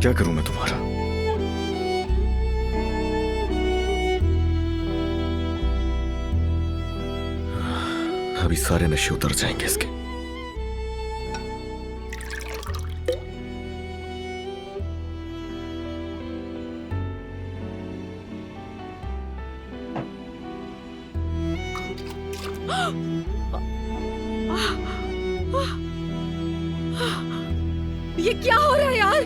क्या करूं मैं तुम्हारा? अभी सारे नशे उतर जाएंगे इसके। ये क्या हो रहा है यार?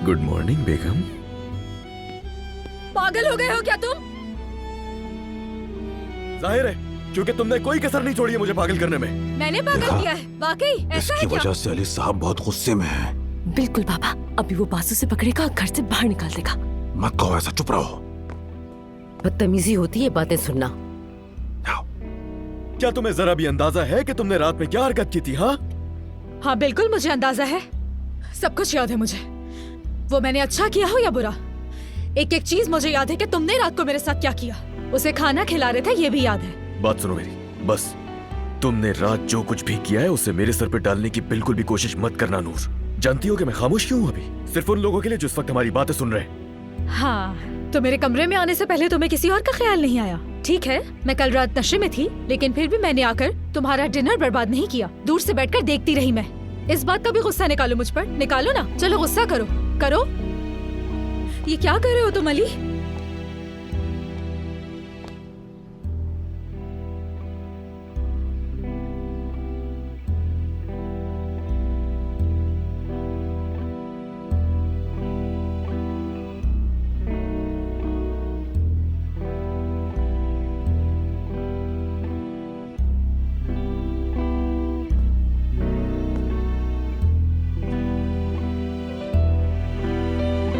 गुड मॉर्निंग बेगम। पागल हो गए हो क्या तुम? जाहिर है, क्योंकि तुमने कोई कसर नहीं छोड़ी है मुझे पागल करने में। मैंने पागल किया है? वाकई ऐसा है इसकी क्या? वजह से अली साहब बहुत गुस्से में हैं। बिल्कुल बाबा, अभी वो बासु से पकड़ेगा और घर से बाहर निकाल देगा। मत कहो ऐसा, चुप रहो। बदतमीजी होती है बातें सुनना। क्या तुम्हें जरा भी अंदाजा है कि तुमने रात में क्या हरकत की थी? हाँ हाँ बिल्कुल मुझे अंदाजा है, सब कुछ याद है मुझे। वो मैंने अच्छा किया हो या बुरा, एक एक चीज मुझे याद है कि तुमने रात को मेरे साथ क्या किया। उसे खाना खिला रहे थे, ये भी याद है। बात सुनो मेरी, बस तुमने रात जो कुछ भी किया है उसे मेरे सर पे डालने की बिल्कुल भी कोशिश मत करना नूर। जानती हो कि मैं खामोश क्यों हूं अभी? सिर्फ उन लोगों के लिए जो इस वक्त हमारी बातें सुन रहे हैं। हाँ, तो मेरे कमरे में आने से पहले तुम्हें किसी और का ख्याल नहीं आया? ठीक है, मैं कल रात नशे में थी, लेकिन फिर भी मैंने आकर तुम्हारा डिनर बर्बाद नहीं किया। दूर से बैठकर देखती रही मैं। इस बात का भी गुस्सा निकालो मुझ पर, निकालो ना। चलो गुस्सा करो, करो। ये क्या कर रहे हो तुम अली?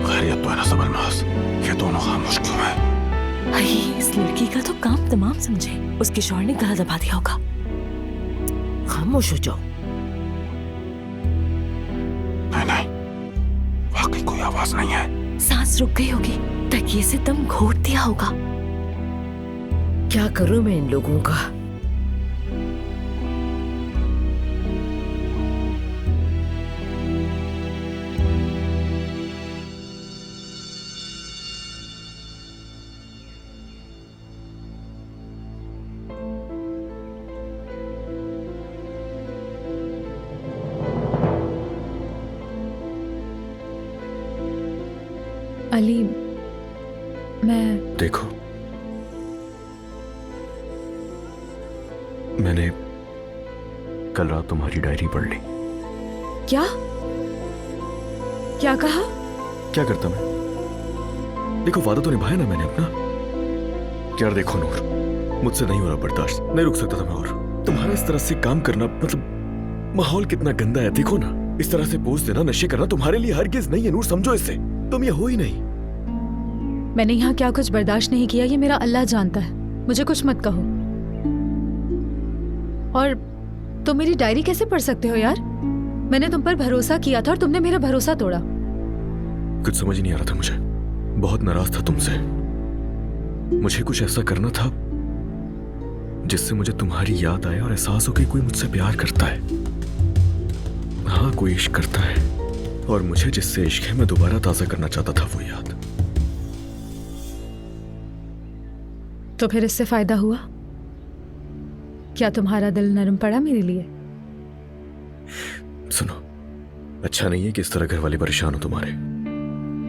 खैरियत तो है ना सबलमास? ये दोनों खामोश क्यों हैं? अरे इस लड़की का तो काम तमाम समझे। उसके शौहर ने गला दबा दिया होगा। खामोश हो जाओ। नहीं, वाकई कोई आवाज नहीं है। सांस रुक गई होगी, तकिए से दम घोट दिया होगा। क्या करूं मैं इन लोगों का? अली, मैं देखो, मैंने कल रात तुम्हारी डायरी पढ़ ली। क्या क्या कहा? क्या करता मैं? देखो, वादा तो निभाया ना मैंने अपना। यार देखो नूर, मुझसे नहीं हो रहा बर्दाश्त, नहीं रुक सकता था मैं। और तुम्हारा इस तरह से काम करना, मतलब माहौल कितना गंदा है। देखो ना, इस तरह से पोज देना, नशे करना तुम्हारे लिए हरगिज नहीं है नूर, समझो इसे। तुम ये हो ही नहीं। मैंने यहाँ क्या कुछ बर्दाश्त नहीं किया, ये मेरा अल्लाह जानता है। मुझे कुछ मत कहो। और तुम मेरी डायरी कैसे पढ़ सकते हो यार? मैंने तुम पर भरोसा किया था और तुमने मेरा भरोसा तोड़ा। कुछ समझ ही नहीं आ रहा था मुझे, बहुत नाराज था तुमसे। मुझे कुछ ऐसा करना था जिससे मुझे तुम्हारी याद आए और एहसास हो कि कोई मुझसे प्यार करता है। हाँ, कोई इश्क करता है, और मुझे जिससे इश्क है मैं दोबारा ताजा करना चाहता था वो याद। तो फिर इससे फायदा हुआ क्या? तुम्हारा दिल नरम पड़ा मेरे लिए? सुनो, अच्छा नहीं है कि इस तरह घर वाले परेशान हो तुम्हारे।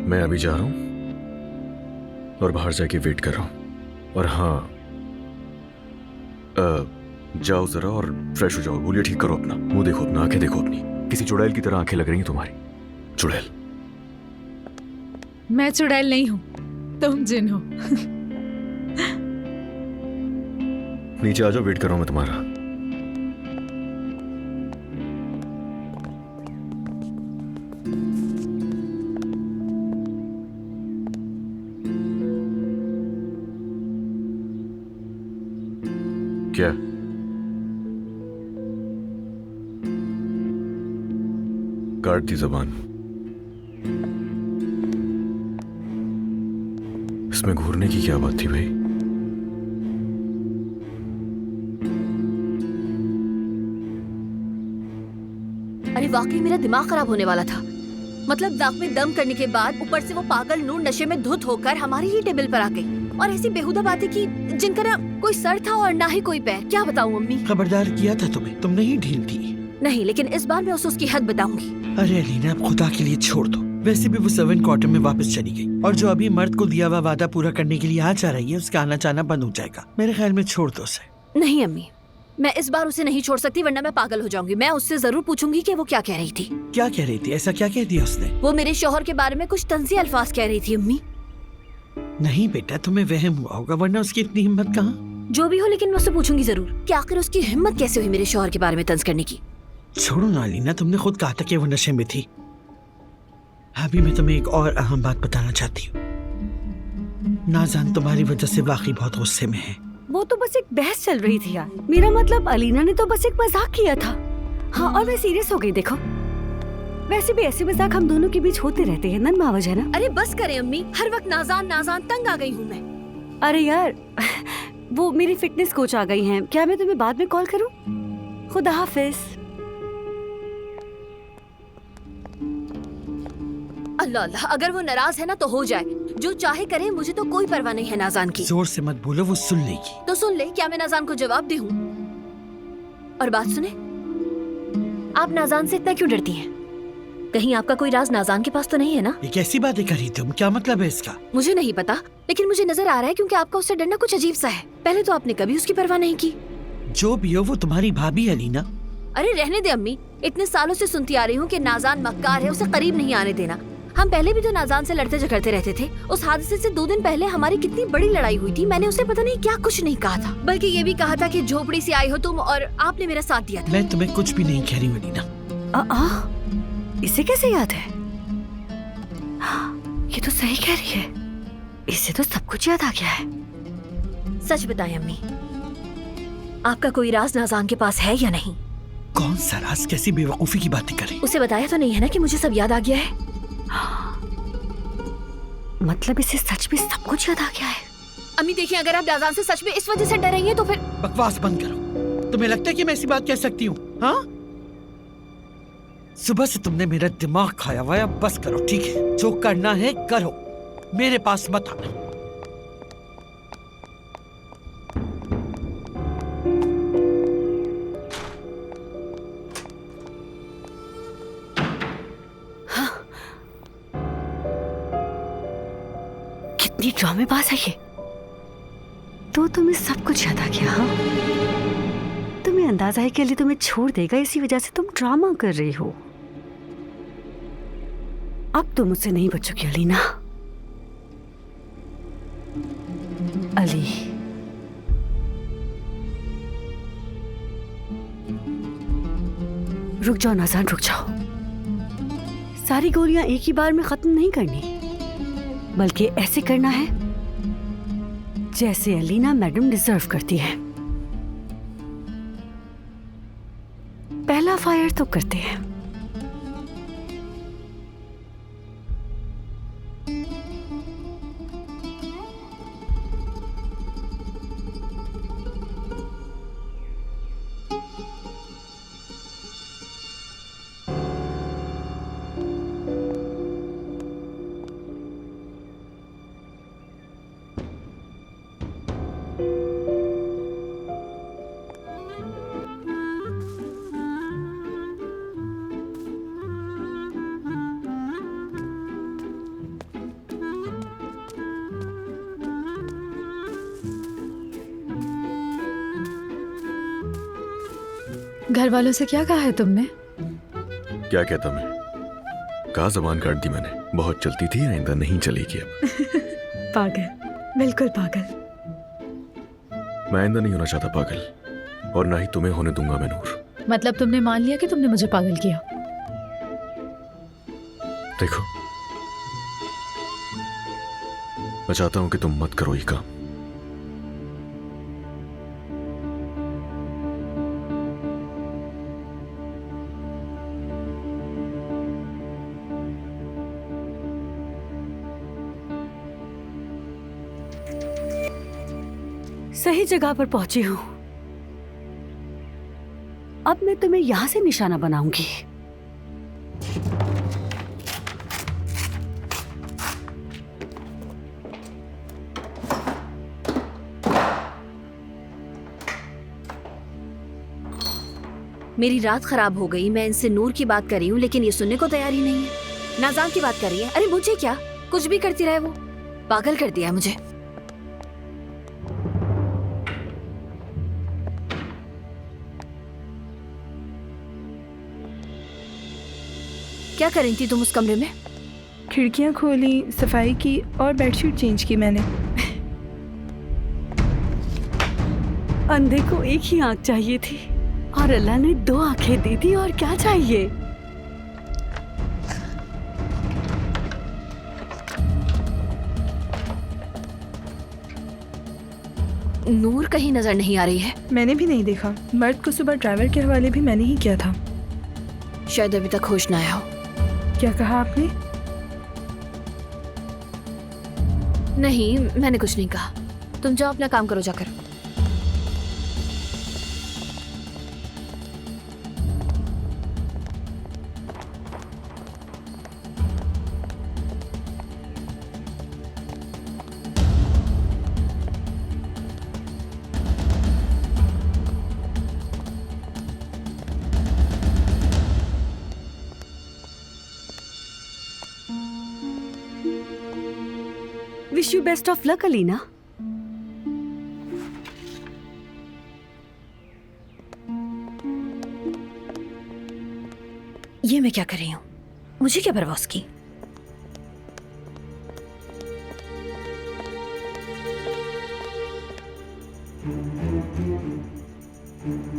मैं अभी जा रहा हूं और बाहर जाके वेट कर रहा हूं। और हाँ, जाओ जरा और फ्रेश हो जाओ, बोलिए ठीक करो अपना, मुंह देखो अपना, आंखें देखो अपनी। किसी चुड़ैल की तरह आंखें लग रही हैं तुम्हारी। चुड़ैल? मैं चुड़ैल नहीं हूं, तुम जिन हो। नीचे आ जाओ, वेट कर रहा हूं मैं तुम्हारा। क्या? काट दी जबान। इसमें घूरने की क्या बात थी भाई? वाकई मेरा दिमाग खराब होने वाला था। मतलब नाक में दम करने के बाद ऊपर से वो पागल नूर नशे में धुत होकर हमारी ही टेबल पर आ गई और ऐसी बेहुदा बातें की जिनका ना कोई सर था और ना ही कोई पैर। क्या बताऊं अम्मी। खबरदार किया था तुम्हें, तुमने ही ढील दी। नहीं, लेकिन इस बार मैं उसे उसकी हद बताऊंगी। अरे अलीना, अब खुदा के लिए छोड़ दो। वैसे भी वो 7 क्वार्टर में वापस चली गई और जो अभी मर्द को दिया हुआ वादा पूरा करने के लिए आ जा रही है, उसका आना जाना बंद हो जाएगा। मेरे ख्याल में छोड़ दो उसे। नहीं अम्मी, मैं इस बार उसे नहीं छोड़ सकती, वरना मैं पागल हो जाऊंगी। मैं उससे जरूर पूछूंगी कि वो क्या कह रही थी। क्या कह रही थी? ऐसा क्या कह दिया उसने? वो मेरे शौहर के बारे में कुछ तंज़ी अल्फाज कह रही थी अम्मी। नहीं बेटा, तुम्हें वहम हुआ होगा, वरना उसकी इतनी हिम्मत कहाँ। जो भी हो, लेकिन मैं उससे पूछूंगी जरूर कि आखिर उसकी हिम्मत कैसे हुई मेरे शौहर के बारे में तंज करने की। छोड़ो ना अलीना, तुमने खुद कहा था कि वो नशे में थी। अभी मैं तुम्हें एक और अहम बात बताना चाहती हूँ। नाज़ान तुम्हारी वजह से वाकई बहुत गुस्से में है। वो तो बस एक बहस चल रही थी यार। मेरा मतलब अलीना ने तो बस एक मजाक किया था। हाँ, और मैं सीरियस हो गई। देखो, वैसे भी ऐसे मजाक हम दोनों के बीच होते रहते हैं नन मावज, है ना? अरे बस करें अम्मी, हर वक्त नाज़ान नाज़ान, तंग आ गई हूँ मैं। अरे यार, वो मेरी फिटनेस कोच आ गई हैं। क्या मैं तुम्हें बाद में कॉल करूँ? खुदा हाफिज। अल्लाह अल्लाह, अगर वो नाराज है ना तो हो जाए, जो चाहे करे, मुझे तो कोई परवाह नहीं है नाज़ान की। जोर से मत बोलो, वो सुन लेगी। तो सुन ले, क्या मैं नाज़ान को जवाब दे हूँ? और बात सुने, आप नाज़ान से इतना क्यों डरती हैं? कहीं आपका कोई राज नाज़ान के पास तो नहीं है ना? ये कैसी बातें कर रही तुम? क्या मतलब है इसका? मुझे नहीं पता, लेकिन मुझे नजर आ रहा है क्योंकि आपका उससे डरना कुछ अजीब सा है। पहले तो आपने कभी उसकी परवाह नहीं की। जो भी हो, वो तुम्हारी भाभी है अलीना। अरे रहने दे अम्मी, इतने सालों से सुनती आ रही हूँ कि नाज़ान मक्कार है, उसे करीब नहीं आने देना। हम पहले भी तो नाज़ान से लड़ते झगड़ते रहते थे। उस हादसे से 2 दिन पहले हमारी कितनी बड़ी लड़ाई हुई थी। मैंने उसे पता नहीं क्या कुछ नहीं कहा था, बल्कि ये भी कहा था कि झोपड़ी से आई हो तुम और आपने मेरा साथ दिया था। मैं तुम्हें कुछ भी नहीं कह रही हूँ अलीना। इसे कैसे याद है? ये तो सही कह रही है, इसे तो सब कुछ याद आ गया है। सच बताएं अम्मी, आपका कोई राज नाज़ान के पास है या नहीं? कौन सा राज? कैसी बेवकूफी की बातें कर रही? उसे बताया तो नहीं है ना कि मुझे सब याद आ गया है? मतलब इसे सच में सब कुछ याद आ गया है? अम्मी देखिए, अगर आप नाज़ान से सच में इस वजह से डर रही हैं तो फिर बकवास बंद करो। तुम्हें लगता है कि मैं ऐसी बात कह सकती हूँ? हाँ, सुबह से तुमने मेरा दिमाग खाया हुआ है। अब बस करो, ठीक है? जो करना है करो, मेरे पास मत आना। कितनी ड्रामेबाज है ये। तो तुम्हें सब कुछ याद आ गया? हाँ, तुम्हें अंदाजा है कि अली तुम्हें छोड़ देगा, इसी वजह से तुम ड्रामा कर रही हो। अब तुम मुझसे नहीं बचोगी अलीना। अली, रुक जाओ नाज़ान, रुक जाओ। सारी गोलियां एक ही बार में खत्म नहीं करनी, बल्कि ऐसे करना है जैसे अलीना मैडम डिजर्व करती है। पहला फायर तो करते हैं। घर वालों से क्या कहा है तुमने? क्या कहता मैं? कहा जबान काट दी मैंने। बहुत चलती थी, आइंदा नहीं चलेगी अब। पागल, बिल्कुल पागल। मैं आइंदा नहीं होना चाहता पागल, और ना ही तुम्हें होने दूंगा मैं नूर। मतलब तुमने मान लिया कि तुमने मुझे पागल किया? देखो, मैं चाहता हूं कि तुम मत करो ये काम। सही जगह पर पहुंची हूं। अब मैं तुम्हें यहां से निशाना बनाऊंगी। मेरी रात खराब हो गई। मैं इनसे नूर की बात कर रही हूँ लेकिन ये सुनने को तैयार ही नहीं है। नाज़ान की बात कर रही है। अरे मुझे क्या, कुछ भी करती रहे, वो पागल कर दिया है मुझे। क्या कर रही थी तुम उस कमरे में? खिड़कियां खोली, सफाई की और बेडशीट चेंज की मैंने। अंधे को एक ही आंख चाहिए थी और अल्लाह ने 2 आंखें दी थी, और क्या चाहिए? नूर कहीं नजर नहीं आ रही है। मैंने भी नहीं देखा। मर्द को सुबह ड्राइवर के हवाले भी मैंने ही किया था। शायद अभी तक होश न आया हो। क्या कहा आपने? नहीं, मैंने कुछ नहीं कहा। तुम जाओ अपना काम करो जाकर। Wish you best of luck Alina. ये मैं क्या कर रही हूँ? मुझे क्या परवाह उसकी?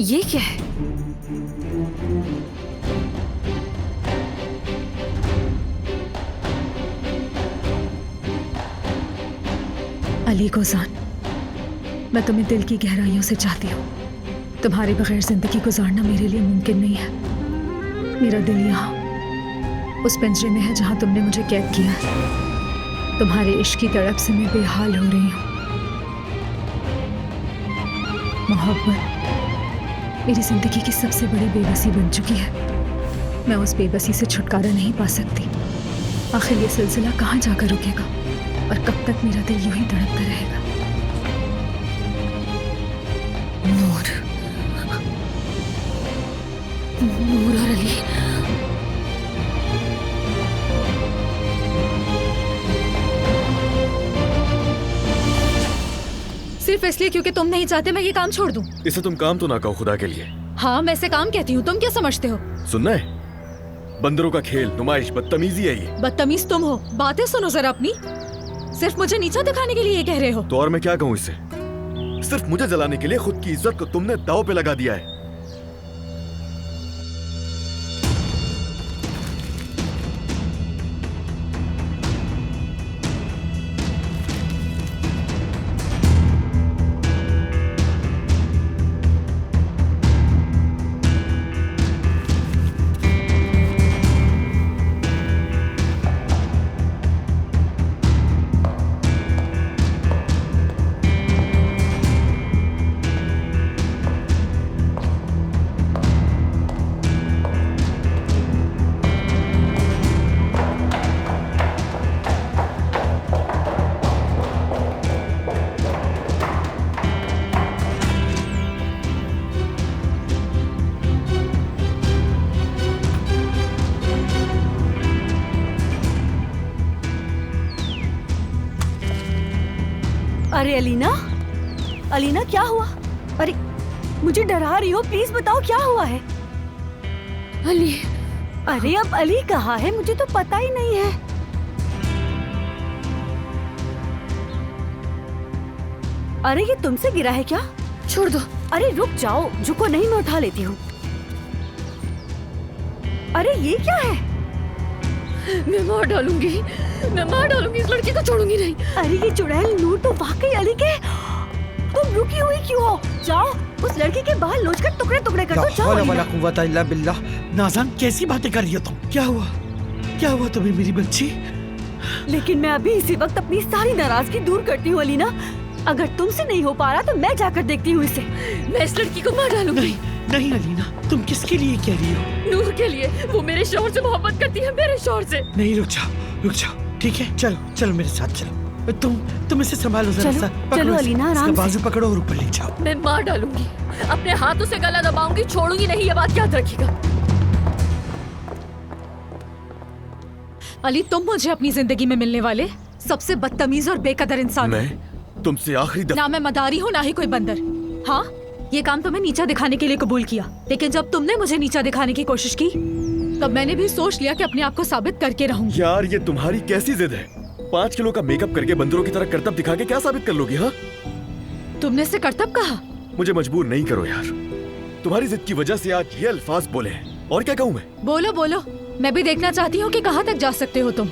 ये क्या है? अली गोजान, मैं तुम्हें दिल की गहराइयों से चाहती हूँ। तुम्हारे बगैर जिंदगी गुजारना मेरे लिए मुमकिन नहीं है। मेरा दिल यहाँ उस पिंजरे में है जहाँ तुमने मुझे कैद किया है। तुम्हारे इश्क की तड़प से मैं बेहाल हो रही हूँ। मोहब्बत मेरी जिंदगी की सबसे बड़ी बेबसी बन चुकी है। मैं उस बेबसी से छुटकारा नहीं पा सकती। आखिर ये सिलसिला कहाँ जाकर रुकेगा और कब तक मेरा दिल यूं ही तड़पता रहेगा? नूर, नूर और अली। सिर्फ इसलिए क्योंकि तुम नहीं चाहते मैं ये काम छोड़ दूं। इसे तुम काम तो ना कहो खुदा के लिए। हाँ, मैं इसे काम कहती हूँ। तुम क्या समझते हो? सुनना है? बंदरों का खेल, नुमाइश, बदतमीजी है ये। बदतमीज तुम हो। बातें सुनो जरा अपनी। सिर्फ मुझे नीचा दिखाने के लिए ये कह रहे हो? तो और मैं क्या कहूँ इससे? सिर्फ मुझे जलाने के लिए खुद की इज्जत को तुमने दांव पे लगा दिया है। अरे अलीना, अलीना क्या हुआ? अरे मुझे डरा रही हो, प्लीज बताओ क्या हुआ है? अली। अरे अब अली कहाँ है? मुझे तो पता ही नहीं है। अरे ये तुमसे गिरा है क्या? छोड़ दो। अरे रुक जाओ, झुको नहीं, मैं उठा लेती हूँ। अरे ये क्या है? मैं मार डालूंगी, मैं मार डालूंगी, इस लड़की को छोड़ूंगी नहीं। अरे ये चुड़ैल नूर तो वाकई अली के। तुम रुकी हुई क्यों हो? जाओ उस लड़की के बाल नोचकर टुकड़े टुकड़े कर दो। जाओ बिल्लाह। नाज़ान कैसी बातें कर रही हो तुम? क्या हुआ? क्या हुआ तुम्हें मेरी बच्ची? लेकिन मैं अभी इसी वक्त अपनी सारी नाराजगी दूर करती हूँ अलीना। अगर तुमसे नहीं हो पा रहा तो मैं जाकर देखती हूँ इसे। मैं इस लड़की को मार डालूंगी। नहीं अलीना, तुम किसके लिए कह रही हो? नूर के लिए। वो मेरे शौहर से मोहब्बत करती है, मेरे शौहर से। नहीं, रुक जाओ, ठीक है? चलो चलो मेरे साथ चलो। तुम इसे संभालो जरा चलो, सा। चलो पकड़ो इसे। अलीना, आराम इसका से। बाजू पकड़ो और ऊपर ले जाओ। मैं मार डालूंगी, अपने हाथों से गला दबाऊंगी, छोड़ूंगी नहीं, ये बात याद रखिएगा। अली, तुम मुझे अपनी जिंदगी में मिलने वाले सबसे बदतमीज और बेकदर इंसान हो। मैं तुमसे आखिरी दफा ना मैं मदारी हूँ ना ही कोई बंदर। हाँ, ये काम तुम्हें नीचा दिखाने के लिए कबूल किया, लेकिन जब तुमने मुझे नीचा दिखाने की कोशिश की तब मैंने भी सोच लिया कि अपने आप को साबित करके रहूंगी। यार, ये तुम्हारी कैसी जिद है? 5 किलो का मेकअप करके बंदरों की तरह करतब दिखा के क्या साबित कर लोगी? हाँ, तुमने इसे करतब कहा? मुझे मजबूर नहीं करो यार। तुम्हारी जिद की वजह से आज ये अल्फाज बोले हैं, और क्या कहूँ मैं? बोलो बोलो, मैं भी देखना चाहती हूँ कि कहाँ तक जा सकते हो तुम।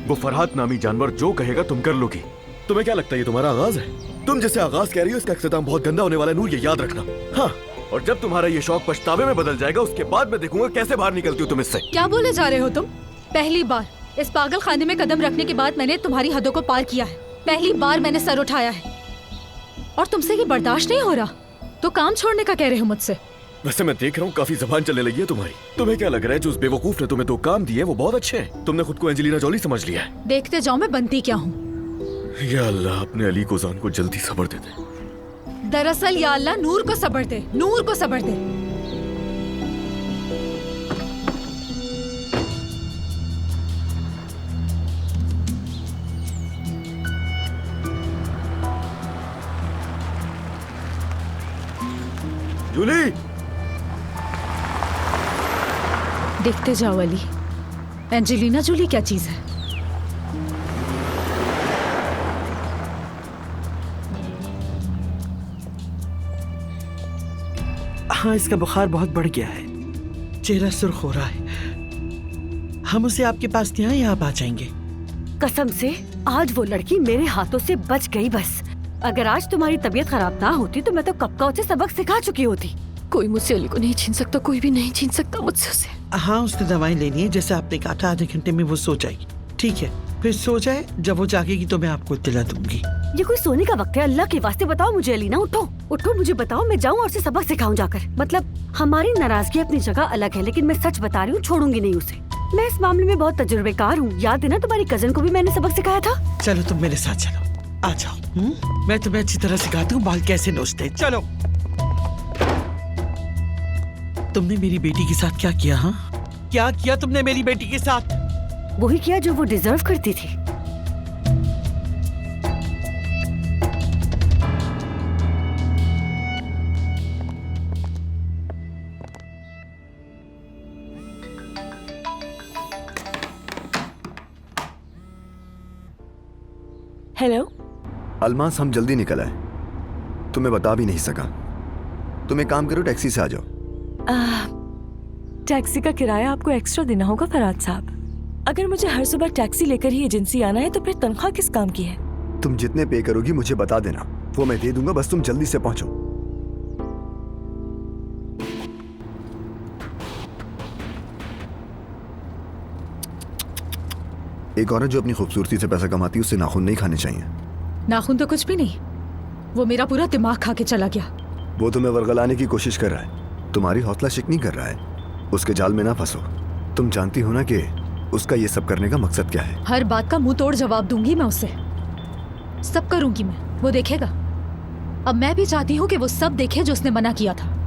वो फरहाद नामी जानवर जो कहेगा तुम कर लोगी। तुम्हें क्या लगता है ये तुम्हारा आगाज है? तुम जैसे आगाज कह रही हो, इसका इख्तिताम बहुत गंदा होने वाला है नूर, ये याद रखना। हाँ, और जब तुम्हारा ये शौक पछतावे में बदल जाएगा, उसके बाद मैं देखूंगा कैसे बाहर निकलती हो तुम इससे। क्या बोले जा रहे हो तुम? पहली बार इस पागल खाने में कदम रखने के बाद मैंने तुम्हारी हदों को पार किया है। पहली बार मैंने सर उठाया है और तुमसे ये बर्दाश्त नहीं हो रहा, तो काम छोड़ने का कह रहे हो मुझसे? वैसे मैं देख रहा हूँ काफी जबान चलने लगी है तुम्हारी। तुम्हें क्या लग रहा है जो उस बेवकूफ ने तुम्हें 2 काम दिए वो बहुत अच्छे हैं? तुमने खुद को एंजेलिना जॉली समझ लिया है। देखते जाओ मैं बनती क्या हूँ। या अल्लाह, अपने अली को जान को जल्दी सब्र दे दे। दरअसल या अल्लाह, नूर को सब्र दे, नूर को सब्र दे। जूली, देखते जाओ अली, एंजेलिना जूली क्या चीज है? हाँ, इसका बुखार बहुत बढ़ गया है, चेहरा सुर्ख हो रहा है। हम उसे आपके पास ले आएं या आप आ जाएंगे? कसम से आज वो लड़की मेरे हाथों से बच गई बस। अगर आज तुम्हारी तबीयत खराब ना होती तो मैं तो कब का उसे सबक सिखा चुकी होती। कोई मुझसे अली को नहीं छीन सकता, कोई भी नहीं छीन सकता मुझसे उसे। हाँ, उसने दवाई लेनी है, जैसे आपने कहा था, आधे घंटे में वो सो जाएगी। ठीक है, फिर सो जाए, जब वो जागेगी तो मैं आपको इत्तला दूंगी। ये कोई सोने का वक्त है? अल्लाह के वास्ते बताओ मुझे अलीना, उठो उठो, मुझे बताओ, मैं जाऊँ और उसे सबक सिखाऊं जाकर। मतलब हमारी नाराजगी अपनी जगह अलग है, लेकिन मैं सच बता रही हूँ, छोड़ूंगी नहीं उसे। मैं इस मामले में बहुत तजुर्बेकार हूँ। याद है ना, तुम्हारी कजन को भी मैंने सबक सिखाया था। चलो तुम मेरे साथ चलो, आ जाओ। मैं तुम्हें अच्छी तरह सिखाती हूँ बाल कैसे नोचते हैं। चलो। तुमने मेरी बेटी के साथ क्या किया? हाँ, क्या किया तुमने मेरी बेटी के साथ? वही किया जो वो डिजर्व करती थी। हेलो अलमास, हम जल्दी निकल आए, तुम्हें बता भी नहीं सका। तुम एक काम करो, टैक्सी से आ जाओ। टैक्सी का किराया आपको एक्स्ट्रा देना होगा फरहाद साहब। अगर मुझे हर सुबह टैक्सी लेकर ही एजेंसी आना है तो फिर तनख्वाह किस काम की है? तुम जितने पे करोगी मुझे बता देना, वो मैं दे दूंगा, बस तुम जल्दी से पहुंचो। एक औरत जो अपनी खूबसूरती से पैसा कमाती है उसे नाखून नहीं खाने चाहिए। नाखून तो कुछ भी नहीं, वो मेरा पूरा दिमाग खा के चला गया। वो तुम्हें वर्गलाने की कोशिश कर रहा है, तुम्हारी हौसला शिकनी कर रहा है। उसके जाल में ना फंसो। तुम जानती हो ना कि उसका ये सब करने का मकसद क्या है। हर बात का मुंह तोड़ जवाब दूंगी मैं उसे, सब करूंगी मैं, वो देखेगा। अब मैं भी चाहती हूँ कि वो सब देखे जो उसने मना किया था।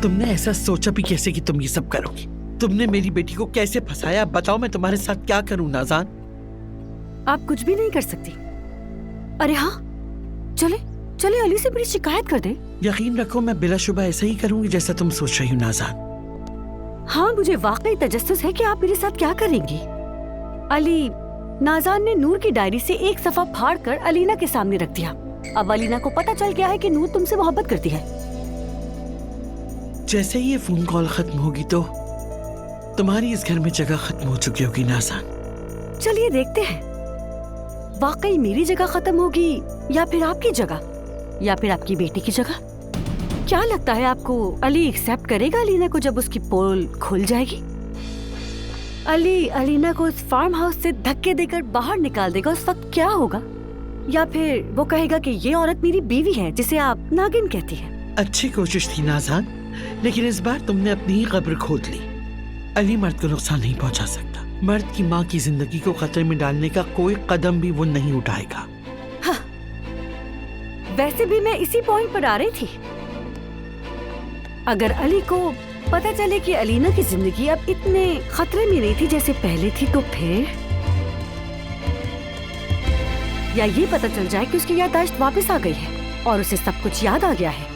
तुमने ऐसा सोचा भी कैसे कि तुम ये सब करोगी? तुमने मेरी बेटी को कैसे फंसाया? बताओ, मैं तुम्हारे साथ क्या करूं नाज़ान? आप कुछ भी नहीं कर सकती। अरे हाँ, चले चले अली से मेरी शिकायत कर दे। यकीन रखो, मैं बिलाशुबा ऐसा ही करूंगी जैसा तुम सोच रही हो नाज़ान। हाँ, मुझे वाकई तजस्सुस है कि आप मेरे साथ क्या करेंगी। अली, नाज़ान ने नूर की डायरी से एक सफा फाड़ कर अलीना के सामने रख दिया। अब अलीना को पता चल गया है कि नूर तुमसे मोहब्बत करती है। जैसे ही ये फोन कॉल खत्म होगी तो तुम्हारी इस घर में जगह खत्म हो चुकी होगी नाज़ान। चलिए देखते हैं, वाकई मेरी जगह खत्म होगी या फिर आपकी जगह, या फिर आपकी बेटी की जगह। क्या लगता है आपको, अली एक्सेप्ट करेगा अलीना को जब उसकी पोल खुल जाएगी? अली अलीना को उस फार्म हाउस से धक्के देकर बाहर निकाल देगा, उस वक्त क्या होगा? या फिर वो कहेगा कि ये औरत मेरी बीवी है जिसे आप नागिन कहती हैं। अच्छी कोशिश थी नाज़ान, लेकिन इस बार तुमने अपनी ही कब्र खोद ली। अली मर्द को नुकसान नहीं पहुंचा सकता। मर्द की माँ की जिंदगी को खतरे में डालने का कोई कदम भी वो नहीं उठाएगा। हाँ, वैसे भी मैं इसी पॉइंट पर आ रही थी। अगर अली को पता चले कि अलीना की जिंदगी अब इतने खतरे में नहीं थी जैसे पहले थी, तो फिर या ये पता चल जाए कि उसकी याददाश्त वापस आ गई है और उसे सब कुछ याद आ गया है,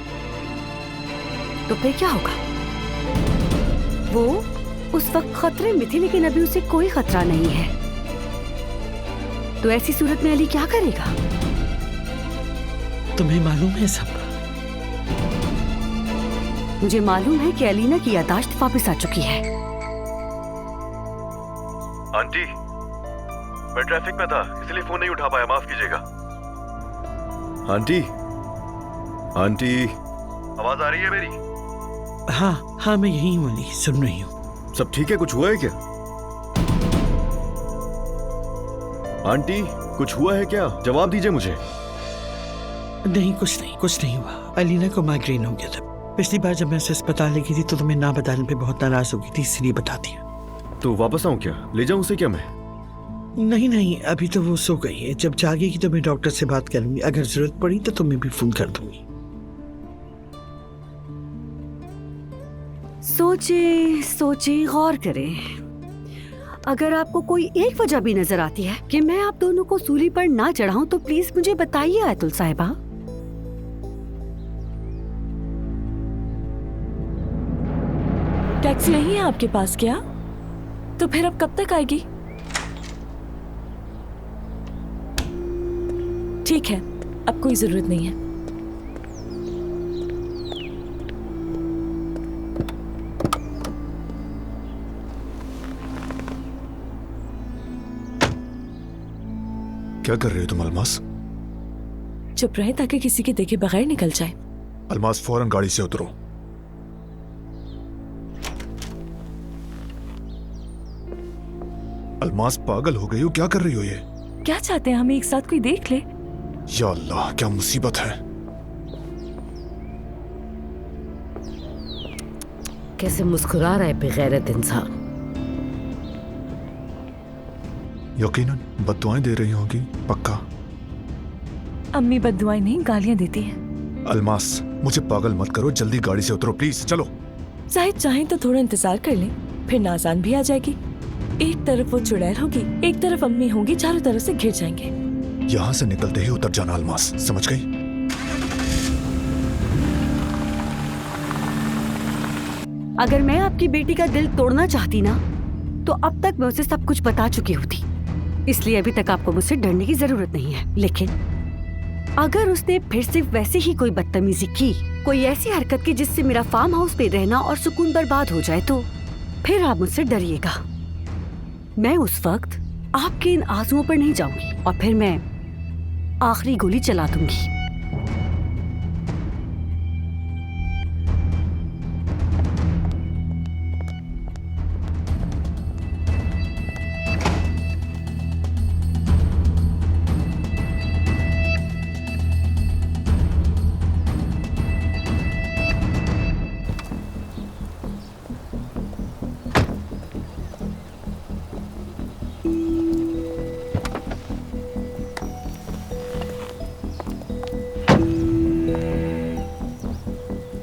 तो फिर क्या होगा? वो उस वक्त खतरे में थी, लेकिन अभी उसे कोई खतरा नहीं है। तो ऐसी सूरत में अली क्या करेगा? तुम्हें मालूम है सब? मुझे मालूम है कि अलीना की याददाश्त वापस आ चुकी है। आंटी, मैं ट्रैफिक में था इसलिए फोन नहीं उठा पाया, माफ कीजिएगा। आंटी, आंटी, आवाज आ रही है मेरी? हाँ हाँ, मैं यही हूँ अली, सुन रही हूँ। सब ठीक है? कुछ हुआ है क्या? आंटी, कुछ हुआ है क्या? जवाब दीजिए मुझे। नहीं, कुछ नहीं हुआ। अलीना को माइग्रेन हो गया था। पिछली बार जब मैं उसे अस्पताल ले गई थी तो तुम्हें ना बताने पे बहुत नाराज हो गई थी, इसलिए बता दिया। तो वापस आऊं क्या? ले जाऊं उसे क्या मैं? नहीं, अभी तो वो सो गई है। जब जागेगी तो मैं डॉक्टर से बात करूंगी। अगर जरूरत पड़ी तो तुम्हें भी फोन कर दूंगी। सोचे, गौर करें। अगर आपको कोई एक वजह भी नजर आती है कि मैं आप दोनों को सूली पर ना चढ़ाऊं, तो प्लीज मुझे बताइए आयतुल साहिबा। टैक्सी नहीं है आपके पास क्या? तो फिर अब कब तक आएगी? ठीक है, अब कोई जरूरत नहीं है। क्या कर रहे हो तुम अलमास? चुप रहे ताकि किसी के देखे बगैर निकल जाए। अलमास, फौरन गाड़ी से उतरो। अलमास, पागल हो गई हो? क्या कर रही हो ये? क्या चाहते हैं? हमें एक साथ कोई देख ले। या अल्लाह, क्या मुसीबत है। कैसे मुस्कुरा रहा है बेगैरत इंसान। यकीनन बद्दुआएं दे रही होगी, पक्का। अम्मी बद्दुआएं नहीं, गालियां देती हैं। अलमास, मुझे पागल मत करो, जल्दी गाड़ी से उतरो प्लीज। चलो। शायद चाहें तो थोड़ा इंतजार कर लें, फिर नाज़ान भी आ जाएगी। एक तरफ वो चुड़ैल होगी, एक तरफ अम्मी होंगी, चारों तरफ से घिर जाएंगे। यहाँ से निकलते ही उतर जाना अलमास, समझ गई? अगर मैं आपकी बेटी का दिल तोड़ना चाहती ना, तो अब तक मैं उसे सब कुछ बता चुकी होती। इसलिए अभी तक आपको मुझसे डरने की जरूरत नहीं है। लेकिन अगर उसने फिर से वैसे ही कोई बदतमीजी की, कोई ऐसी हरकत की जिससे मेरा फार्म हाउस पे रहना और सुकून बर्बाद हो जाए, तो फिर आप मुझसे डरिएगा। मैं उस वक्त आपके इन आंसुओं पर नहीं जाऊंगी और फिर मैं आखिरी गोली चला दूंगी।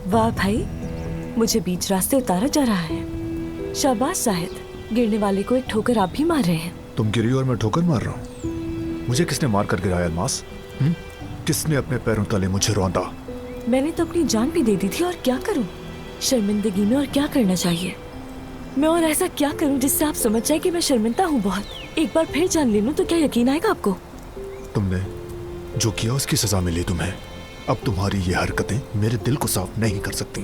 वाह भाई, मुझे बीच रास्ते उतारा जा रहा है। शाबाश शाहिद, गिरने वाले को एक ठोकर आप भी मार रहे हैं। तुम गिरी और मैं ठोकर मार रहा हूँ? मुझे किसने मार कर गिराया अलमास? किसने अपने पैरों तले मुझे रौंदा? मैंने तो अपनी जान भी दे दी थी, और क्या करूं शर्मिंदगी में, और क्या करना चाहिए मैं, और ऐसा क्या करूं जिससे आप समझ जाए कि मैं शर्मिंदा हूं बहुत। एक बार फिर जान ले लूं तो क्या यकीन आएगा आपको? तुमने जो किया उसकी सजा मिली तुम्हें। अब तुम्हारी ये हरकतें मेरे दिल को साफ नहीं कर सकती।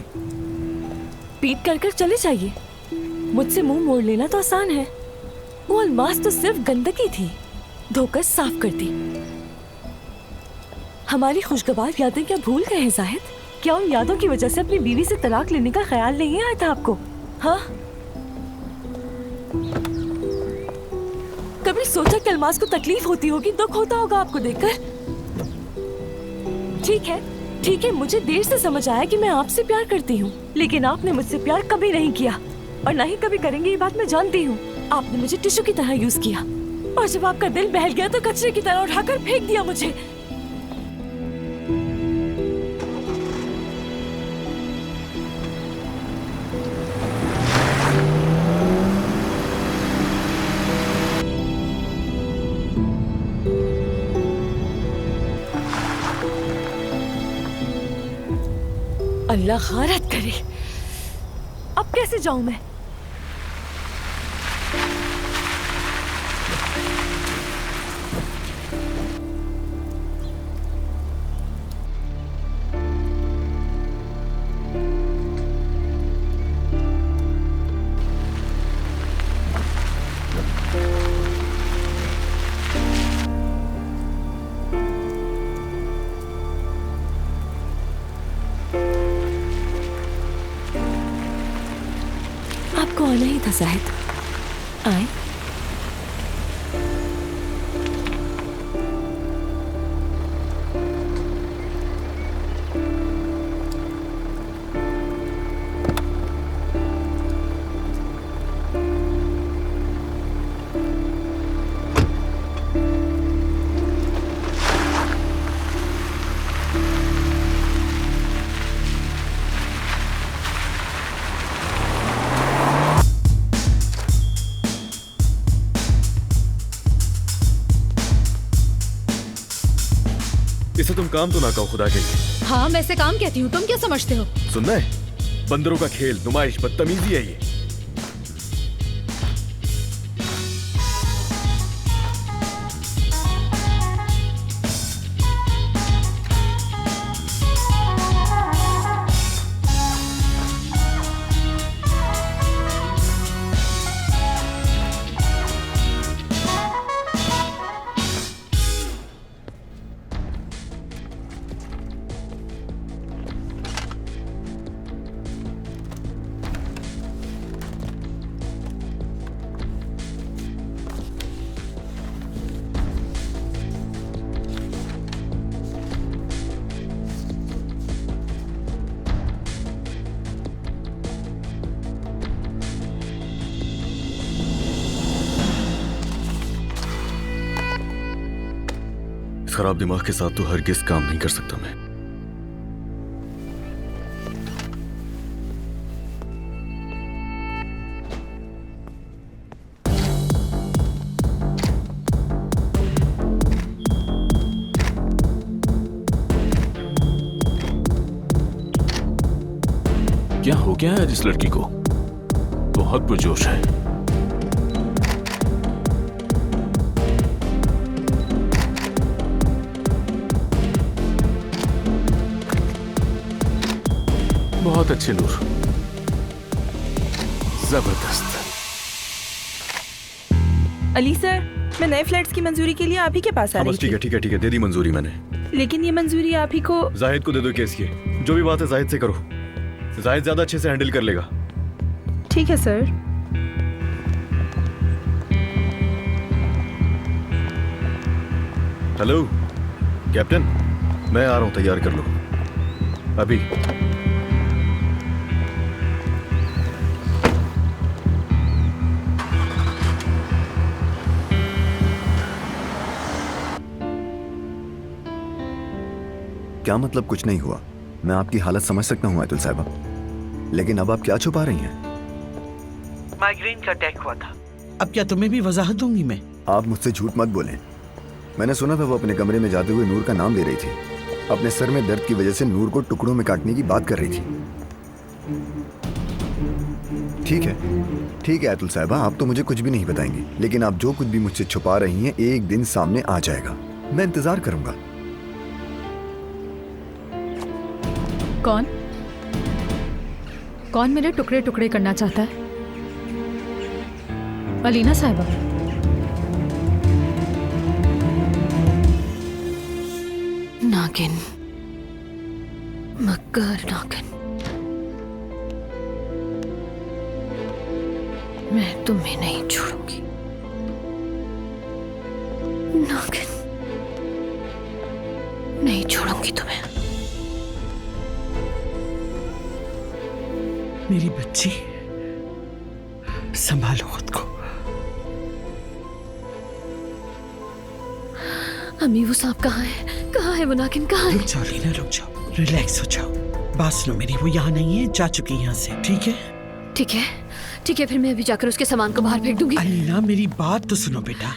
पीट कर कर चले जाइए, मुझसे मुंह मोड़ लेना तो आसान है। वो अलमास तो सिर्फ गंदगी थी, धोकर साफ कर दी। हमारी खुशगवार यादें क्या भूल गए हैं जाहिद? क्या उन यादों की वजह से अपनी बीवी से तलाक लेने का ख्याल नहीं आया था आपको? हाँ, कभी सोचा कि अलमास को तकलीफ होती होगी, दुख होता होगा आपको देखकर? ठीक है, ठीक है, मुझे देर से समझ आया कि मैं आपसे प्यार करती हूँ, लेकिन आपने मुझसे प्यार कभी नहीं किया और ना ही कभी करेंगे, ये बात मैं जानती हूँ। आपने मुझे टिश्यू की तरह यूज किया और जब आपका दिल बहल गया तो कचरे की तरह उठाकर फेंक दिया मुझे। अल्लाह खारत करे, अब कैसे जाऊं मैं? आपको आना ही था शायद, आए। इसे तुम काम तो ना कहो खुदा के लिए। हाँ, मैं इसे काम कहती हूँ, तुम क्या समझते हो? सुनना है, बंदरों का खेल, नुमाइश, बदतमीजी है ये। इस खराब दिमाग के साथ तो हरगिज काम नहीं कर सकता मैं। क्या हो गया है इस लड़की को? बहुत पुरजोश है। बहुत अच्छे नूर, जबरदस्त। अली सर, मैं नए फ्लैट्स की मंजूरी के लिए आप ही के पास आ रही बस ठीक है थी। ठीक है ठीक है, दे दी मंजूरी मैंने। लेकिन ये मंजूरी आप ही को। जाहिद को दे दो केस की, जो भी बात है जाहिद से करो। जाहिद ज्यादा अच्छे से हैंडल कर लेगा। ठीक है सर। हेलो कैप्टन, मैं आ रहा हूं, तैयार कर लो अभी। क्या मतलब कुछ नहीं हुआ? मैं आपकी हालत समझ सकता हूँ आयतुल साहिबा, लेकिन अब आप क्या छुपा रही हैं? माइग्रेन का अटैक हुआ था। अब क्या तुम्हें भी वजाहत दूंगी मैं? आप मुझसे झूठ मत बोलें। मैंने सुना था वो अपने कमरे में जाते हुए नूर का नाम ले रही थी। अपने सर में दर्द की वजह से नूर को टुकड़ों में काटने की बात कर रही थी। ठीक है आयतुल साहिबा, आप तो मुझे कुछ भी नहीं बताएंगे, लेकिन आप जो कुछ भी मुझसे छुपा रही हैं एक दिन सामने आ जाएगा। मैं इंतजार करूंगा। कौन कौन मेरे टुकड़े टुकड़े करना चाहता है? अलीना साहिबा। नागिन, मक्कार नागिन, मैं तुम्हें नहीं छोड़ूंगी। नागिन, नहीं छोड़ूंगी तुम्हें। मेरी बच्ची, संभालो खुद को। अम्मी वो सांप कहाँ है? कहाँ है वो नागिन? कहाँ रुक है? जाओ लीना, रुक जाओ, रिलैक्स हो जाओ। बात सुनो मेरी, वो यहाँ नहीं है, जा चुकी है यहाँ से, ठीक है? ठीक है, ठीक है, फिर मैं अभी जाकर उसके सामान को बाहर फेंक दूंगी। अलीना मेरी बात तो सुनो बेटा।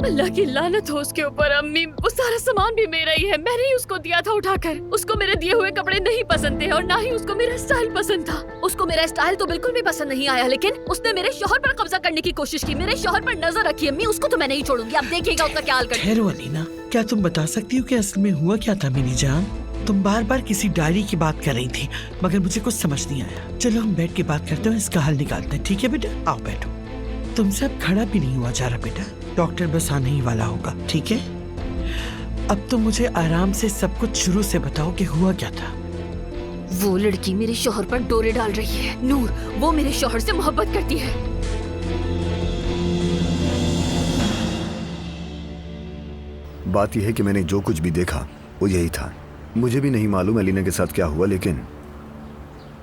अल्लाह की लानत हो उसके ऊपर। अम्मी वो सारा सामान भी मेरा ही है, मैंने ही उसको दिया था उठाकर। उसको मेरे दिए हुए कपड़े नहीं पसंद थे और ना ही उसको मेरा स्टाइल पसंद था। उसको मेरा स्टाइल तो बिल्कुल भी पसंद नहीं आया, लेकिन उसने मेरे शौहर पर कब्जा करने की कोशिश की, मेरे शौहर पर नजर रखी। अम्मी उसको तो मैं नहीं छोड़ूंगी, आप देखिएगा उसका क्या हाल करती हूँ। ठहरो अलीना, क्या तुम बता सकती हो कि असल में हुआ क्या था मेरी जान? तुम बार बार किसी डायरी की बात कर रही थी, मगर मुझे कुछ समझ नहीं आया। चलो हम बैठ के बात करते हैं, इसका हल निकालते हैं, ठीक है बेटा? आओ बैठो। तुमसे अब खड़ा भी नहीं हुआ जा रहा बेटा, डॉक्टर बस आने ही वाला होगा, ठीक है? अब तो मुझे आराम से सब कुछ शुरू से बताओ कि हुआ क्या था। वो लड़की मेरे शौहर पर डोरे डाल रही है। नूर, वो मेरे शौहर से मोहब्बत करती है। बात यह है कि मैंने जो कुछ भी देखा वो यही था। मुझे भी नहीं मालूम अलीना के साथ क्या हुआ, लेकिन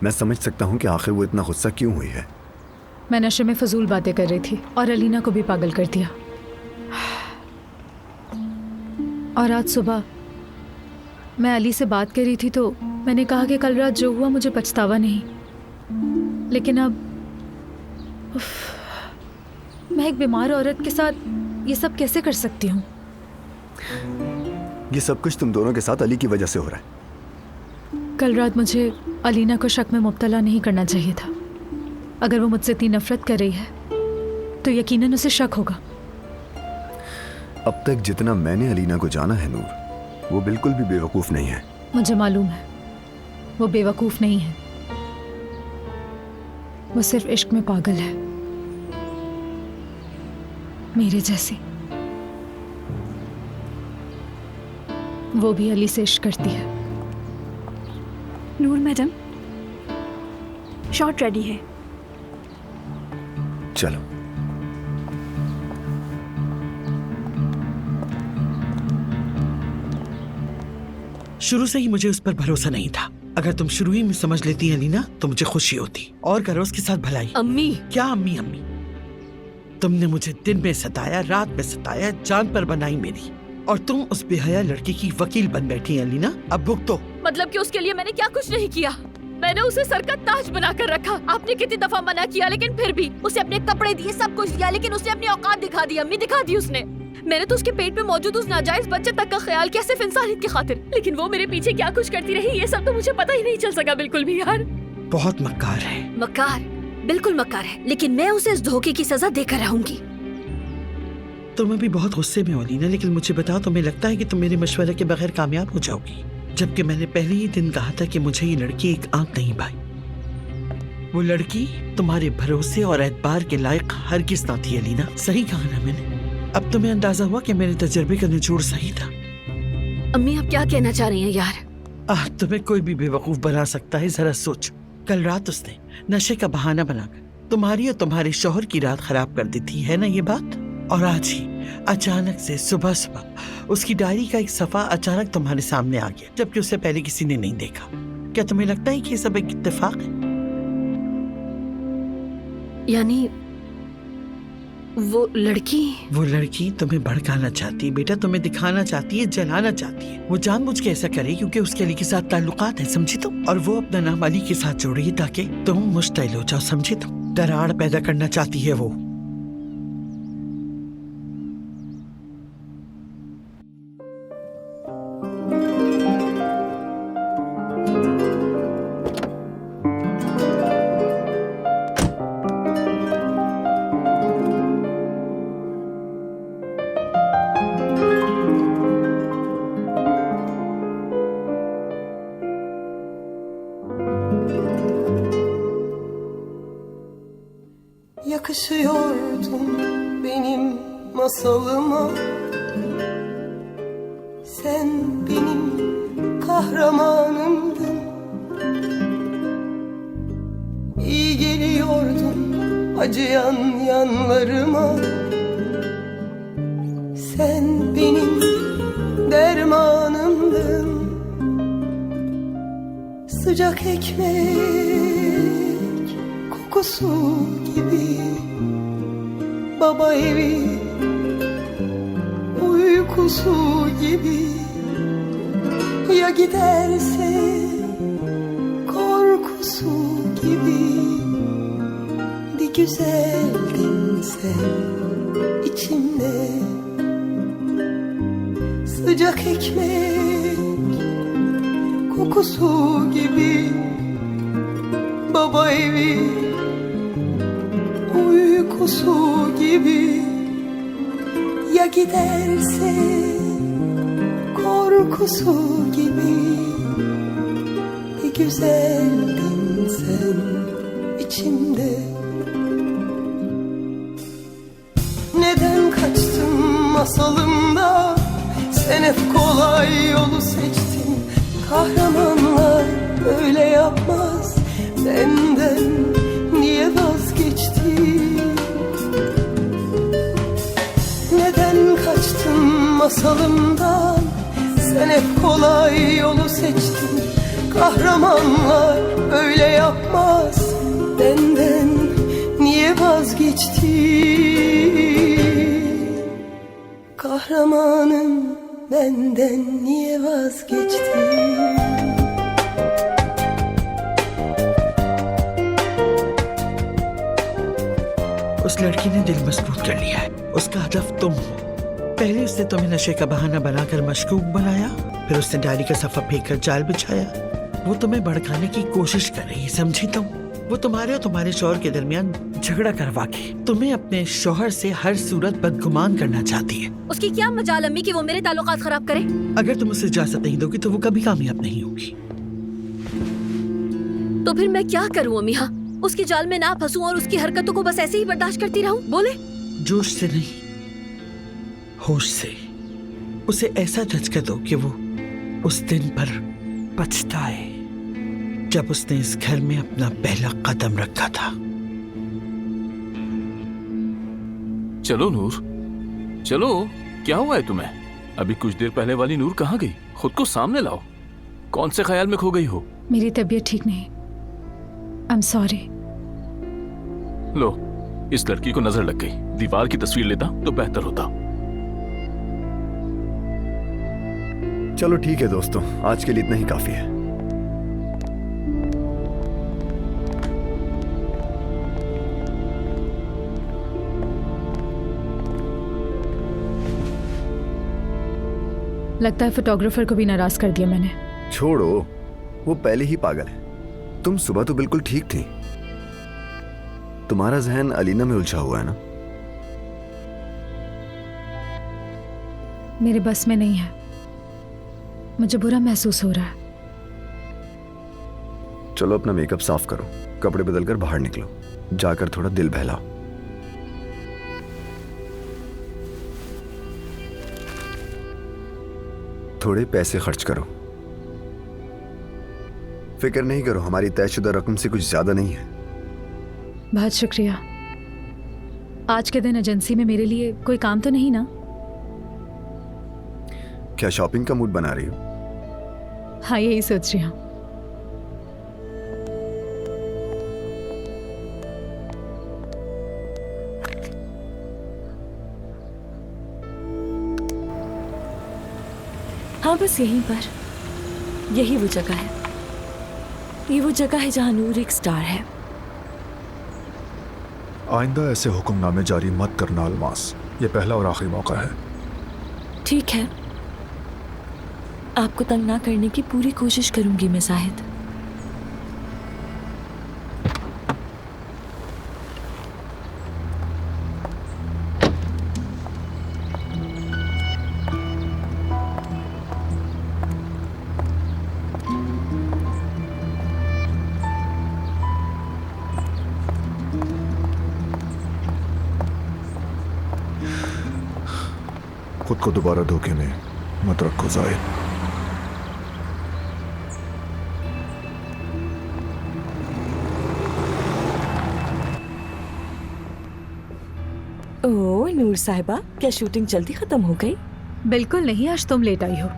मैं समझ सकता हूँ कि आखिर वो इतना गुस्सा क्यों हुई है। मैं नशे में फजूल बातें कर रही थी और अलीना को भी पागल कर दिया। और आज सुबह मैं अली से बात कर रही थी तो मैंने कहा कि कल रात जो हुआ मुझे पछतावा नहीं, लेकिन अब मैं एक बीमार औरत के साथ ये सब कैसे कर सकती हूँ? ये सब कुछ तुम दोनों के साथ अली की वजह से हो रहा है। कल रात मुझे अलीना को शक में मुब्तला नहीं करना चाहिए था। अगर वो मुझसे इतनी नफरत कर रही है तो यकीनन उसे शक होगा। अब तक जितना मैंने अलीना को जाना है नूर, वो बिल्कुल भी बेवकूफ नहीं है। मुझे मालूम है वो बेवकूफ नहीं है, वो सिर्फ इश्क में पागल है, मेरे जैसी। वो भी अली से इश्क करती है। नूर मैडम, शॉट रेडी है। चलो। शुरू से ही मुझे उस पर भरोसा नहीं था। अगर तुम शुरू ही में समझ लेती अलीना तो मुझे खुशी होती और करो उसके साथ भलाई। अम्मी, क्या अम्मी? अम्मी तुमने मुझे दिन में सताया, रात में सताया, जान पर बनाई मेरी, और तुम उस बेहया लड़की की वकील बन बैठी अलीना। अब भुगतो। मतलब कि उसके लिए मैंने क्या कुछ नहीं किया? मैंने उसे सर का ताज बनाकर रखा। आपने कितनी दफा मना किया, लेकिन फिर भी उसे अपने कपड़े दिए, सब कुछ दिया, लेकिन उसने अपनी औकात दिखा दी। अम्मी दिखा दी उसने। मैंने तो उसके पेट में मौजूद उस नाजायज बच्चे तक का ख्याल किया, सिर्फ इंसानियत की खातिर, लेकिन वो मेरे पीछे क्या कुछ करती रही, ये सब तो मुझे पता ही नहीं चल सका बिल्कुल भी। यार बहुत मक्कार है। मक्कार, बिल्कुल मक्कार है, लेकिन मैं उसे इस धोखे की सजा देकर रहूंगी। तुम अभी बहुत गुस्से में हो अलीना, लेकिन मुझे बताओ, तुम्हें लगता है कि तुम मेरे मशवरे के बगैर कामयाब हो जाओगी? जबकि मैंने पहले ही दिन कहा था कि मुझे ये लड़की एक आंख नहीं भाई। वो लड़की तुम्हारे भरोसे और एतबार के लायक हरगिज़ ना थी अलीना। सही कहा ना मैंने? अब तुम्हें अंदाजा हुआ कि मेरे तजर्बे का निचोड़ सही था। अम्मी आप क्या कहना चाह रही हैं यार? तुम्हें कोई भी बेवकूफ बना सकता है, जरा सोच। कल रात उसने नशे का बहाना बनाकर तुम्हारी और तुम्हारे शौहर की रात खराब कर दी थी, है ना ये बात? और आज ही अचानक से सुबह सुबह उसकी डायरी का एक सफा अचानक तुम्हारे सामने आ गया, जबकि उससे पहले किसी ने नहीं देखा। क्या तुम्हें लगता है कि ये सब एक इत्तेफाक है? यानी वो लड़की तुम्हें भड़काना चाहती है बेटा, तुम्हें दिखाना चाहती है, जलाना चाहती है। वो जानबूझ के ऐसा करे क्योंकि उसके अली के साथ ताल्लुकात है, समझी तुम? और वो अपना नाम अली के साथ जोड़ रही है ताकि तुम मुश्तइल हो जाओ, समझी तुम? दरार पैदा करना चाहती है वो। Yakışıyordun benim masalıma, sen benim kahramanımdın. İyi geliyordun acıyan yanlarıma, sen benim dermanımdın. Sıcak ekmek uykusu gibi. Baba evi uykusu gibi. Ya giderse korkusu gibi. Bir güzeldin sen içimde. Sıcak ekmek kokusu gibi. Baba evi uykusu gibi. Ya giderse korkusu gibi. Bir güzeldin sen içimde. Neden kaçtın masalımda? Sen hep kolay yolu seçtin. Kahramanlar öyle yapmaz. Benden niye vazgeçtin? Neden kaçtın masalımdan? Sen hep kolay yolu seçtin. Kahramanlar öyle yapmaz. Benden niye vazgeçtin? Kahramanım benden niye vazgeçtin? उस लड़की ने दिल मजबूत कर लिया है। उसका हदफ तुम हो। पहले उसने तुम्हें नशे का बहाना बनाकर मशकूक बनाया, फिर उसने डायरी का सफा फेंक कर जाल बिछाया। वो तुम्हें भड़काने की कोशिश कर रही है, समझी तुम? वो तुम्हारे और तुम्हारे शौहर के दरमियान झगड़ा करवा के तुम्हें अपने शौहर से हर सूरत बदगुमान करना चाहती है। उसकी क्या मजाल अम्मी कि वो मेरे ताल्लुकात खराब करे? अगर तुम उसे इजाजत नहीं दोगी तो वो कभी कामयाब नहीं होगी। तो फिर मैं क्या करूं अम्मी? हाँ, उसकी जाल में ना फंसूं और उसकी हरकतों को बस ऐसे ही बर्दाश्त करती रहूं? बोले। जोश से नहीं, होश से उसे ऐसा झटका दो कि वो उस दिन पर पछताए जब उसने इस घर में अपना पहला कदम रखा था। चलो नूर, चलो। क्या हुआ है तुम्हें? अभी कुछ देर पहले वाली नूर कहाँ गई? खुद को सामने लाओ। कौन से ख्याल में खो गई हो? मेरी तबीयत ठीक नहीं। I am sorry. लो, इस लड़की को नजर लग गई। दीवार की तस्वीर लेता तो बेहतर होता। चलो ठीक है दोस्तों, आज के लिए इतना ही काफी है। लगता है फोटोग्राफर को भी नाराज कर दिया मैंने। छोड़ो, वो पहले ही पागल है। तुम सुबह तो बिल्कुल ठीक थी। तुम्हारा जहन अलीना में उलझा हुआ है ना? मेरे बस में नहीं है। मुझे बुरा महसूस हो रहा है। चलो अपना मेकअप साफ करो, कपड़े बदलकर बाहर निकलो, जाकर थोड़ा दिल बहलाओ। थोड़े पैसे खर्च करो। फिक्र नहीं करो, हमारी तयशुदा रकम से कुछ ज्यादा नहीं है। बहुत शुक्रिया। आज के दिन एजेंसी में मेरे लिए कोई काम तो नहीं ना? क्या शॉपिंग का मूड बना रही हो? हाँ, यही सोच रही हूँ। हाँ, बस यहीं पर। यही वो जगह है। ये वो जगह है जहाँ नूर एक स्टार है। आइंदा ऐसे हुक्मनामे जारी मत करना अलमास, ये पहला और आखिरी मौका है। ठीक है, आपको तंग ना करने की पूरी कोशिश करूंगी मैं शाहिद। खुद को दोबारा धोखे में मत रखो जाहिद। ओह नूर साहिबा, क्या शूटिंग जल्दी खत्म हो गई? बिल्कुल नहीं, आज तुम लेट आई हो।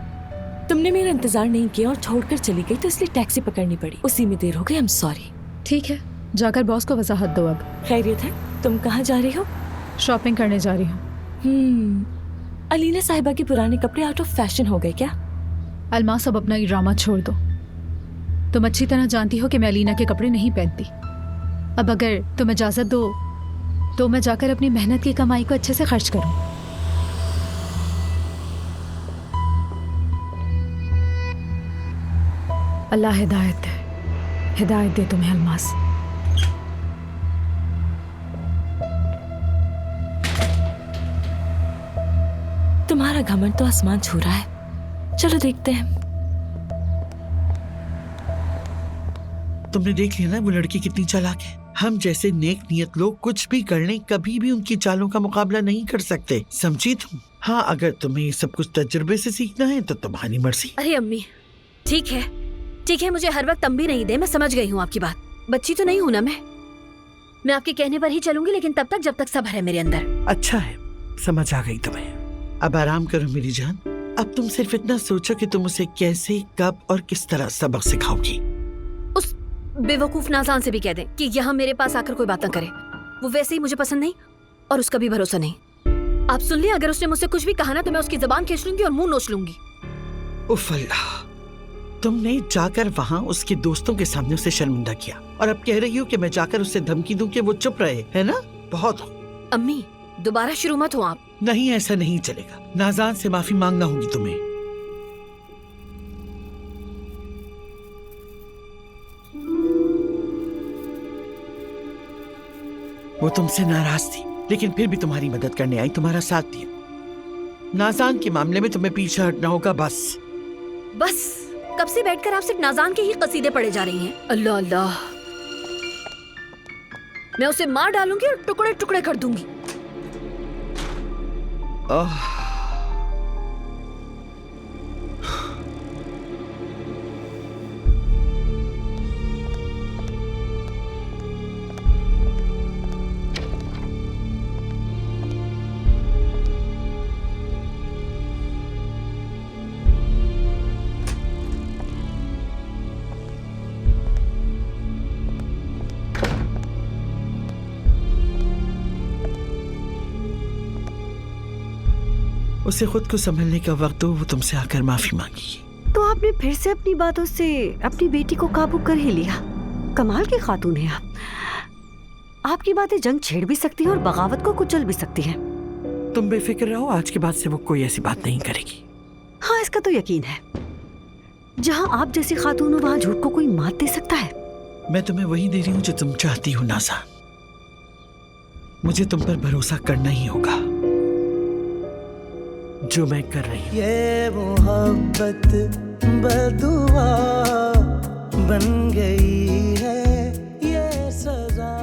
तुमने मेरा इंतजार नहीं किया और छोड़कर चली गई तो इसलिए टैक्सी पकड़नी पड़ी। उसी में देर हो गई। I am sorry. ठीक है, जाकर बॉस को वजाहत दो। अब खैरियत है? तुम कहाँ जा रही हो? शॉपिंग करने जा रही हूँ। अलीना साहिबा के पुराने कपड़े आउट ऑफ फैशन हो गए क्या? अलमास, अब अपना ये ड्रामा छोड़ दो। तुम अच्छी तरह जानती हो कि मैं अलीना के कपड़े नहीं पहनती। अब अगर तुम इजाज़त दो तो मैं जाकर अपनी मेहनत की कमाई को अच्छे से खर्च करूँ। अल्लाह हिदायत दे तुम्हें अलमास। तुम्हारा घमंड तो आसमान छू रहा है। चलो देखते हैं। तुमने देख लिया ना वो लड़की कितनी चालाक है। हम जैसे नेक नियत लोग कुछ भी कर लें, कभी भी उनकी चालों का मुकाबला नहीं कर सकते, समझी तुम? हाँ, अगर तुम्हें ये सब कुछ तजुर्बे से सीखना है तो तुम्हारी मर्जी। अरे अम्मी, ठीक है, मुझे हर वक्त तंबी नहीं दे। मैं समझ गई हूँ आपकी बात। बच्ची तो नहीं हूँ ना मैं आपके कहने पर ही चलूंगी, लेकिन तब तक जब तक सब्र है मेरे अंदर। अच्छा है, समझ आ गई तुम्हें। अब आराम करो मेरी जान। अब तुम सिर्फ इतना सोचो कि तुम उसे कैसे, कब और किस तरह सबक सिखाओगी। उस बेवकूफ नाज़ान से भी कह दें कि यहाँ मेरे पास आकर कोई बात न करे। वो वैसे ही मुझे पसंद नहीं और उसका भी भरोसा नहीं। आप सुन लिया, अगर उसने मुझसे कुछ भी कहा ना तो मैं उसकी जबान खींच लूंगी और मुंह नोच लूंगी। उफ अल्लाह, तुमने जाकर वहाँ उसके दोस्तों के सामने उसे शर्मिंदा किया और अब कह रही हो कि मैं जाकर उससे धमकी दूं कि वो चुप रहे, है ना? बहुत हो। अम्मी, दोबारा शुरू मत हो आप। नहीं, ऐसा नहीं चलेगा। नाज़ान से माफी मांगना होगी तुम्हें। वो तुमसे नाराज थी, लेकिन फिर भी तुम्हारी मदद करने आई, तुम्हारा साथ दिया। नाज़ान के मामले में तुम्हें पीछे हटना होगा। बस कब से बैठकर आप सिर्फ नाज़ान के ही कसीदे पढ़े जा रही हैं। अल्लाह अल्लाह, मैं उसे मार डालूंगी और टुकड़े टुकड़े कर दूंगी। उसे खुद को संभलने का वक्त दो, वो तुमसे आकर माफी मांगेगी। तो आपने फिर से अपनी बातों से अपनी बेटी को काबू कर ही लिया। कमाल की खातून है आप। आपकी बातें जंग छेड़ भी सकती है और बगावत को कुचल भी सकती है। तुम बेफिक्र रहो, आज के बाद से वो कोई ऐसी बात नहीं करेगी। हाँ, इसका तो यकीन है। जहाँ आप जैसी खातून हो वहाँ झूठ को कोई मात दे सकता है। मैं तुम्हें वही दे रही हूँ जो तुम चाहती हो नाज़ान। मुझे तुम पर भरोसा करना ही होगा, जो मैं कर रही हूँ। ये मोहब्बत बदुआ बन गई है, ये सजा